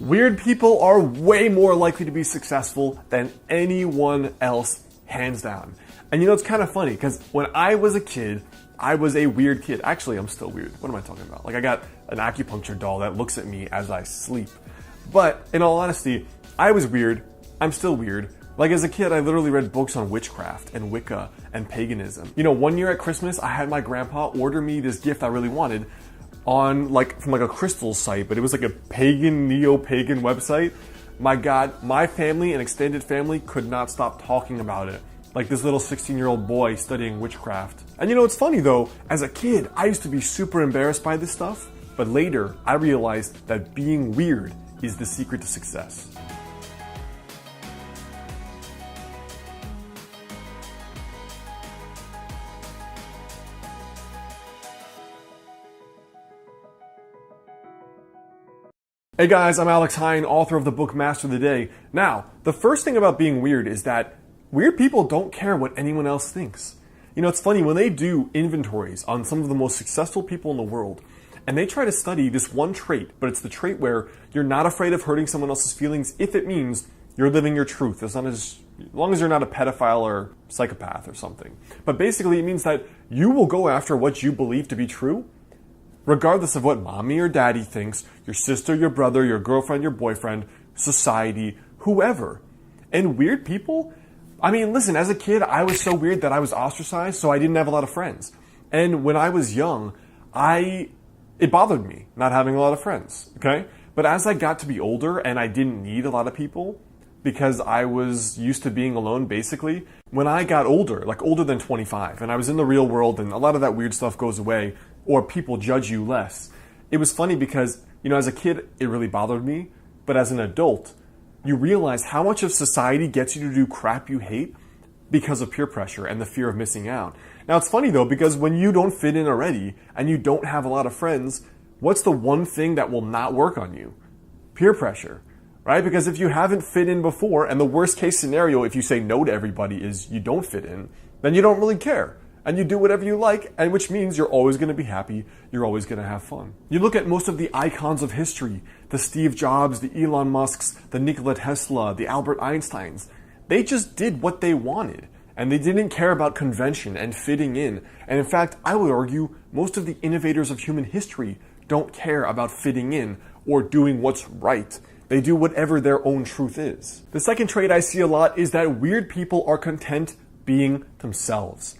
Weird people are way more likely to be successful than anyone else, hands down. And you know, it's kind of funny because when I was a kid, I was a weird kid. Actually, I'm still weird. What am I talking about? Like, I got an acupuncture doll that looks at me as I sleep. But in all honesty, I was weird. I'm still weird. Like, as a kid, I literally read books on witchcraft and Wicca and paganism. You know, one year at Christmas, I had my grandpa order me this gift I really wanted on from a crystal site, but it was like a pagan, neo-pagan website. My God, my family and extended family could not stop talking about it. Like this little 16-year-old boy studying witchcraft. And you know, it's funny though, as a kid, I used to be super embarrassed by this stuff, but later I realized that being weird is the secret to success. Hey guys, I'm Alex Hine, author of the book Master the Day. Now, the first thing about being weird is that weird people don't care what anyone else thinks. You know, it's funny, when they do inventories on some of the most successful people in the world, and they try to study this one trait, but it's the trait where you're not afraid of hurting someone else's feelings if it means you're living your truth, as long as you're not a pedophile or psychopath or something. But basically it means that you will go after what you believe to be true, regardless of what mommy or daddy thinks, your sister, your brother, your girlfriend, your boyfriend, society, whoever. And weird people, I mean, listen, as a kid, I was so weird that I was ostracized, so I didn't have a lot of friends. And when I was young, it bothered me not having a lot of friends, okay? But as I got to be older and I didn't need a lot of people, because I was used to being alone basically, when I got older, like older than 25, and I was in the real world and a lot of that weird stuff goes away, or people judge you less. It was funny because, you know, as a kid, it really bothered me, but as an adult, you realize how much of society gets you to do crap you hate because of peer pressure and the fear of missing out. Now, it's funny though, because when you don't fit in already and you don't have a lot of friends, what's the one thing that will not work on you? Peer pressure, right? Because if you haven't fit in before, and the worst case scenario if you say no to everybody is you don't fit in, then you don't really care. And you do whatever you like, and which means you're always going to be happy, you're always going to have fun. You look at most of the icons of history, the Steve Jobs, the Elon Musks, the Nikola Tesla, the Albert Einsteins, they just did what they wanted, and they didn't care about convention and fitting in. And in fact, I would argue most of the innovators of human history don't care about fitting in or doing what's right. They do whatever their own truth is. The second trait I see a lot is that weird people are content being themselves.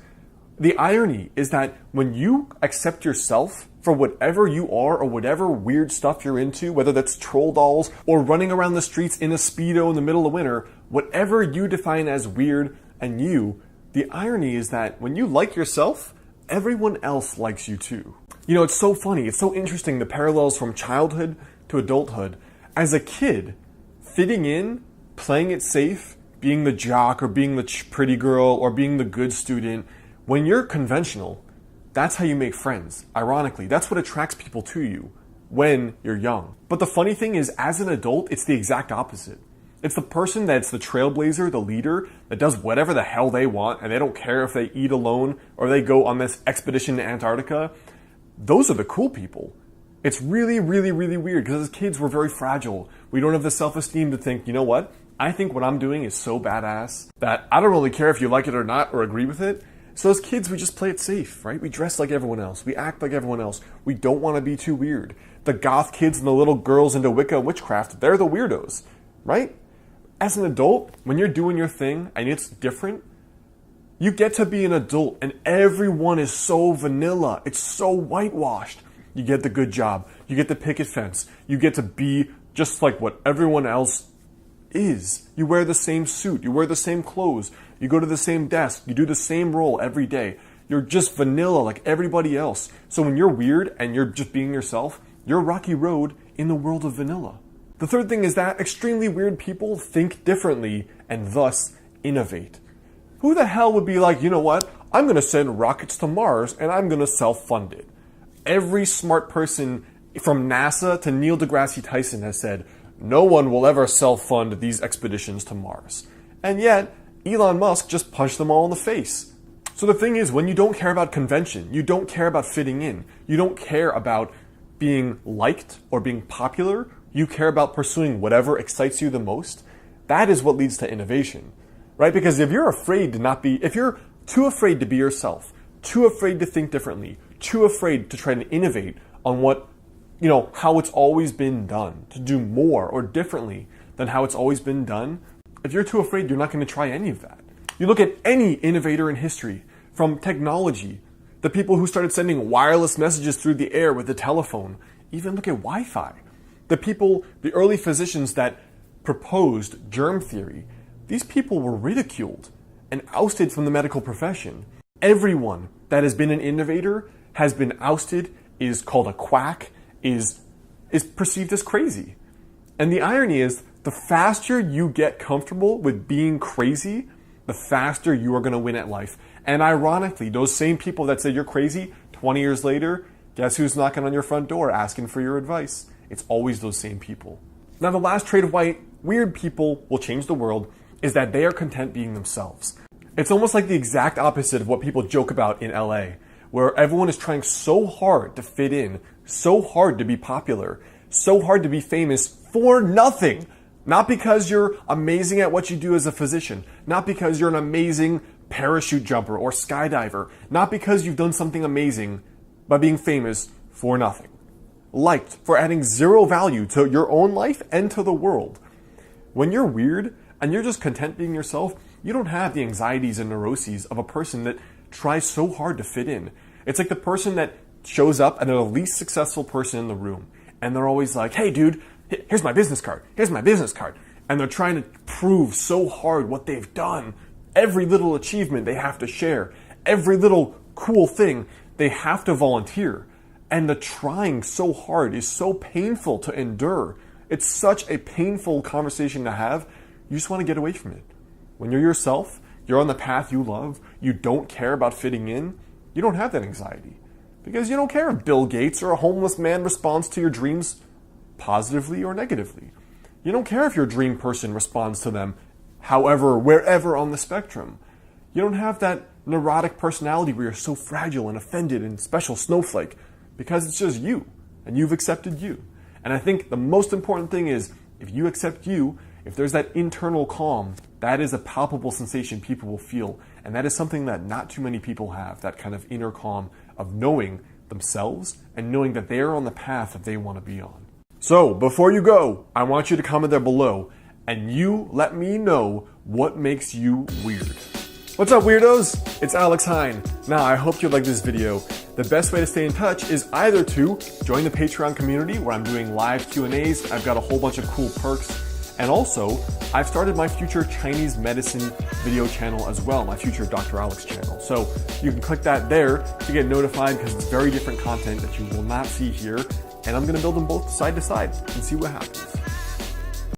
The irony is that when you accept yourself for whatever you are or whatever weird stuff you're into, whether that's troll dolls or running around the streets in a Speedo in the middle of winter, whatever you define as weird and you, the irony is that when you like yourself, everyone else likes you too. You know, it's so funny, it's so interesting, the parallels from childhood to adulthood. As a kid, fitting in, playing it safe, being the jock or being the pretty girl or being the good student, when you're conventional, that's how you make friends. Ironically, that's what attracts people to you when you're young. But the funny thing is, as an adult, it's the exact opposite. It's the person that's the trailblazer, the leader, that does whatever the hell they want, and they don't care if they eat alone or they go on this expedition to Antarctica. Those are the cool people. It's really, really, really weird because as kids, we're very fragile. We don't have the self-esteem to think, you know what? I think what I'm doing is so badass that I don't really care if you like it or not or agree with it. So as kids, we just play it safe, right? We dress like everyone else. We act like everyone else. We don't want to be too weird. The goth kids and the little girls into Wicca and witchcraft, they're the weirdos, right? As an adult, when you're doing your thing and it's different, you get to be an adult and everyone is so vanilla. It's so whitewashed. You get the good job. You get the picket fence. You get to be just like what everyone else is. You wear the same suit. You wear the same clothes. You go to the same desk. You do the same role every day. You're just vanilla like everybody else. So when you're weird and you're just being yourself, you're Rocky Road in the world of vanilla. The third thing is that extremely weird people think differently and thus innovate. Who the hell would be like, you know what? I'm going to send rockets to Mars and I'm going to self-fund it. Every smart person from NASA to Neil deGrasse Tyson has said, no one will ever self-fund these expeditions to Mars. And yet, Elon Musk just punched them all in the face. So the thing is, when you don't care about convention, you don't care about fitting in, you don't care about being liked or being popular, you care about pursuing whatever excites you the most, that is what leads to innovation, right? Because if you're if you're too afraid to be yourself, too afraid to think differently, too afraid to try to innovate on how it's always been done, to do more or differently than how it's always been done, if you're too afraid, you're not going to try any of that. You look at any innovator in history, from technology, the people who started sending wireless messages through the air with the telephone, even look at Wi-Fi. The early physicians that proposed germ theory, these people were ridiculed and ousted from the medical profession. Everyone that has been an innovator has been ousted, is called a quack, is perceived as crazy. And the irony is, the faster you get comfortable with being crazy, the faster you are going to win at life. And ironically, those same people that say you're crazy, 20 years later, guess who's knocking on your front door asking for your advice? It's always those same people. Now, the last trait of why weird people will change the world is that they are content being themselves. It's almost like the exact opposite of what people joke about in LA, where everyone is trying so hard to fit in, so hard to be popular, so hard to be famous for nothing. Not because you're amazing at what you do as a physician, not because you're an amazing parachute jumper or skydiver, not because you've done something amazing, but being famous for nothing. Liked for adding zero value to your own life and to the world. When you're weird and you're just content being yourself, you don't have the anxieties and neuroses of a person that tries so hard to fit in. It's like the person that shows up and they're the least successful person in the room. And they're always like, hey dude, here's my business card. Here's my business card. And they're trying to prove so hard what they've done. Every little achievement they have to share. Every little cool thing they have to volunteer. And the trying so hard is so painful to endure. It's such a painful conversation to have. You just want to get away from it. When you're yourself, you're on the path you love, you don't care about fitting in, you don't have that anxiety. Because you don't care if Bill Gates or a homeless man responds to your dreams positively or negatively. You don't care if your dream person responds to them however, wherever on the spectrum. You don't have that neurotic personality where you're so fragile and offended and special snowflake, because it's just you, and you've accepted you. And I think the most important thing is, if you accept you, if there's that internal calm, that is a palpable sensation people will feel. And that is something that not too many people have, that kind of inner calm of knowing themselves and knowing that they are on the path that they want to be on. So, before you go, I want you to comment there below, and you let me know what makes you weird. What's up, weirdos? It's Alex Hine. Now, I hope you liked this video. The best way to stay in touch is either to join the Patreon community where I'm doing live Q&As. I've got a whole bunch of cool perks. And also, I've started my future Chinese medicine video channel as well, my future Dr. Alex channel. So you can click that there to get notified, because it's very different content that you will not see here. And I'm going to build them both side to side and see what happens.